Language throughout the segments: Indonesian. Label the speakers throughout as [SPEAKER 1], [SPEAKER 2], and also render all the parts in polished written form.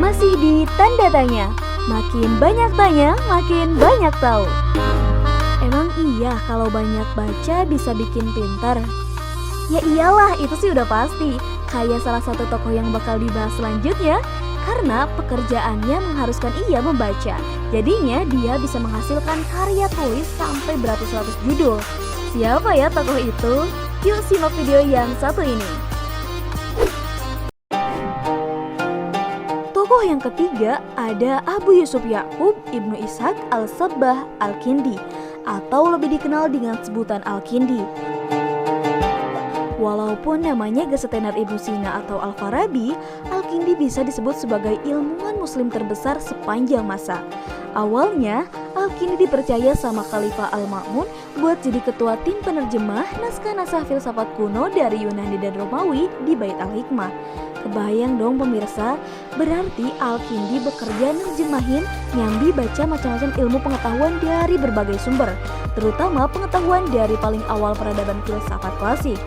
[SPEAKER 1] Masih di tanda tanya, makin banyak tanya, makin banyak tahu. Emang iya kalau banyak baca bisa bikin pintar? Ya iyalah, itu sih udah pasti. Kayak salah satu tokoh yang bakal dibahas selanjutnya. Karena pekerjaannya mengharuskan ia membaca. Jadinya dia bisa menghasilkan karya tulis sampai beratus-ratus judul. Siapa ya tokoh itu? Yuk simak video yang satu ini. Tokoh yang ketiga ada Abu Yusuf Ya'qub Ibnu Ishaq Al-Sabbah Al-Kindi, atau lebih dikenal dengan sebutan Al-Kindi. Walaupun namanya gak setenar Ibnu Sina atau Al-Farabi, Al-Kindi bisa disebut sebagai ilmuwan muslim terbesar sepanjang masa. Awalnya, Al-Kindi dipercaya sama Khalifah Al-Ma'mun buat jadi ketua tim penerjemah naskah-naskah filsafat kuno dari Yunani dan Romawi di Bait Al-Hikmah. Kebayang dong pemirsa, berarti Al-Kindi bekerja nerjemahin, nyambi baca macam-macam ilmu pengetahuan dari berbagai sumber, terutama pengetahuan dari paling awal peradaban filsafat klasik.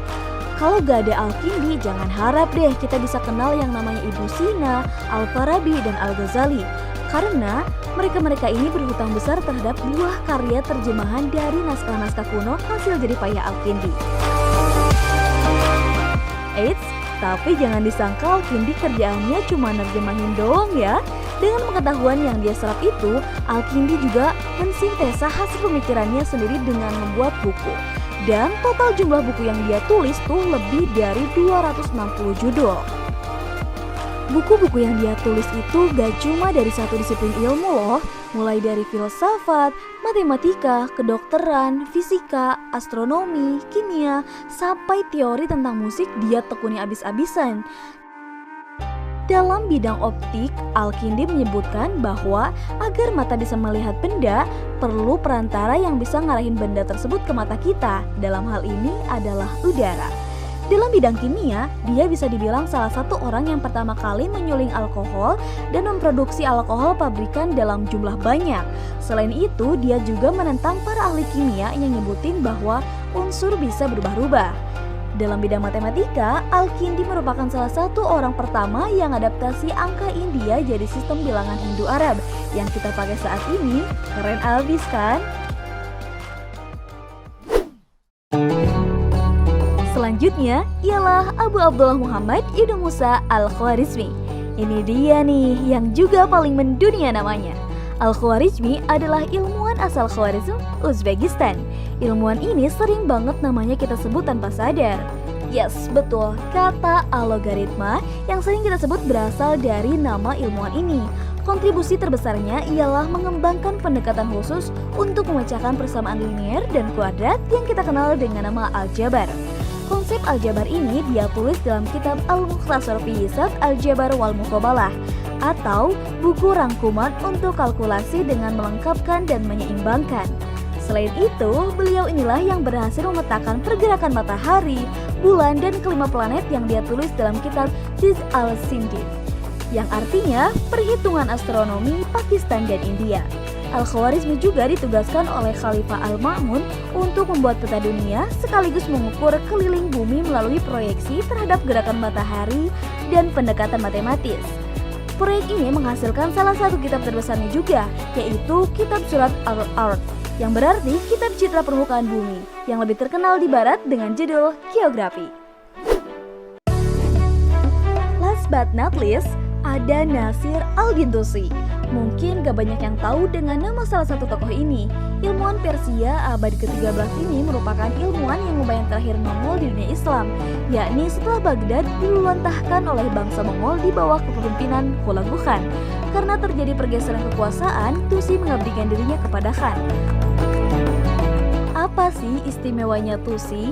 [SPEAKER 1] Kalau gak ada Al-Kindi, jangan harap deh kita bisa kenal yang namanya Ibnu Sina, Al-Farabi, dan Al-Ghazali. Karena mereka-mereka ini berhutang besar terhadap buah karya terjemahan dari naskah-naskah kuno hasil jerih payah Al-Kindi. Eits, tapi jangan disangka Al-Kindi kerjaannya cuma nerjemahin doang ya. Dengan pengetahuan yang dia serap itu, Al-Kindi juga mensintesa hasil pemikirannya sendiri dengan membuat buku. Dan total jumlah buku yang dia tulis tuh lebih dari 260 judul. Buku-buku yang dia tulis itu gak cuma dari satu disiplin ilmu loh, mulai dari filsafat, matematika, kedokteran, fisika, astronomi, kimia, sampai teori tentang musik dia tekuni abis-abisan. Dalam bidang optik, Al-Kindi menyebutkan bahwa agar mata bisa melihat benda, perlu perantara yang bisa ngarahin benda tersebut ke mata kita. Dalam hal ini adalah udara. Dalam bidang kimia, dia bisa dibilang salah satu orang yang pertama kali menyuling alkohol dan memproduksi alkohol pabrikan dalam jumlah banyak. Selain itu, dia juga menentang para ahli kimia yang nyebutin bahwa unsur bisa berubah-ubah. Dalam bidang matematika, Al-Kindi merupakan salah satu orang pertama yang adaptasi angka India jadi sistem bilangan Indo-Arab yang kita pakai saat ini. Keren abis kan? Selanjutnya ialah Abu Abdullah Muhammad Ibnu Musa Al-Khwarizmi. Ini dia nih yang juga paling mendunia namanya. Al-Khwarizmi adalah ilmuwan asal Khwarizm, Uzbekistan. Ilmuwan ini sering banget namanya kita sebut tanpa sadar. Yes, betul, kata alogaritma yang sering kita sebut berasal dari nama ilmuwan ini. Kontribusi terbesarnya ialah mengembangkan pendekatan khusus untuk memecahkan persamaan linier dan kuadrat yang kita kenal dengan nama aljabar. Konsep aljabar ini dia tulis dalam kitab Al-Mukhtasar fi Hisab Al-Jabar wal Muqabalah, atau buku rangkuman untuk kalkulasi dengan melengkapkan dan menyeimbangkan. Selain itu, beliau inilah yang berhasil memetakan pergerakan matahari, bulan, dan kelima planet yang dia tulis dalam kitab Jiz al-Sindid, yang artinya perhitungan astronomi Pakistan dan India. Al-Khwarizmi juga ditugaskan oleh Khalifah Al-Ma'mun untuk membuat peta dunia sekaligus mengukur keliling bumi melalui proyeksi terhadap gerakan matahari dan pendekatan matematis. Proyek ini menghasilkan salah satu kitab terbesarnya juga, yaitu Kitab Surat Al-Ard, yang berarti kitab citra permukaan bumi, yang lebih terkenal di barat dengan judul Geografi. Last but not least, ada Nasir Al-Dintusi. Mungkin gak banyak yang tahu dengan nama salah satu tokoh ini. Ilmuwan Persia abad ke-13 ini merupakan ilmuwan yang lumayan terakhir nongol di dunia Islam, yakni setelah Baghdad diluluntahkan oleh bangsa Mongol di bawah kepemimpinan Hulagu Khan. Karena terjadi pergeseran kekuasaan, Tusi mengabdikan dirinya kepada Khan. Apa sih istimewanya Tusi?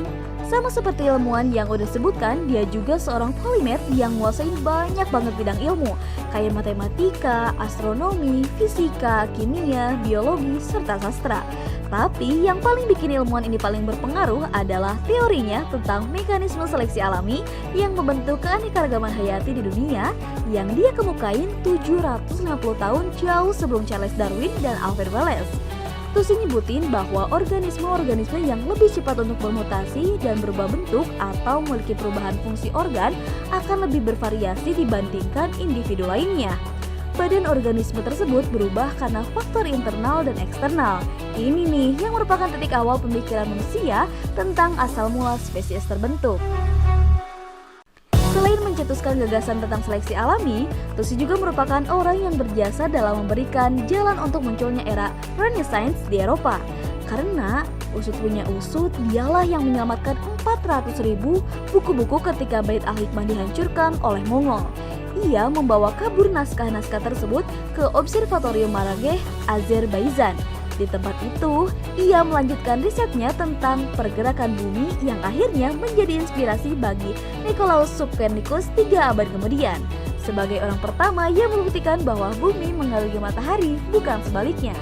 [SPEAKER 1] Sama seperti ilmuwan yang udah sebutkan, dia juga seorang polimet yang nguasain banyak banget bidang ilmu, kayak matematika, astronomi, fisika, kimia, biologi, serta sastra. Tapi yang paling bikin ilmuwan ini paling berpengaruh adalah teorinya tentang mekanisme seleksi alami yang membentuk keanekaragaman hayati di dunia yang dia kemukain 750 tahun jauh sebelum Charles Darwin dan Alfred Wallace. Tusi nyebutin bahwa organisme-organisme yang lebih cepat untuk bermutasi dan berubah bentuk atau memiliki perubahan fungsi organ akan lebih bervariasi dibandingkan individu lainnya. Badan organisme tersebut berubah karena faktor internal dan eksternal. Ini nih yang merupakan titik awal pemikiran manusia tentang asal mula spesies terbentuk. Selain mencetuskan gagasan tentang seleksi alami, Tusi juga merupakan orang yang berjasa dalam memberikan jalan untuk munculnya era Renaissance di Eropa. Karena usut punya usut, dialah yang menyelamatkan 400.000 buku-buku ketika Bait Al-Hikmah dihancurkan oleh Mongol. Ia membawa kabur naskah-naskah tersebut ke Observatorium Marageh, Azerbaijan. Di tempat itu, ia melanjutkan risetnya tentang pergerakan bumi yang akhirnya menjadi inspirasi bagi Nicolaus Copernicus 3 abad kemudian. Sebagai orang pertama yang membuktikan bahwa bumi mengelilingi matahari, bukan sebaliknya.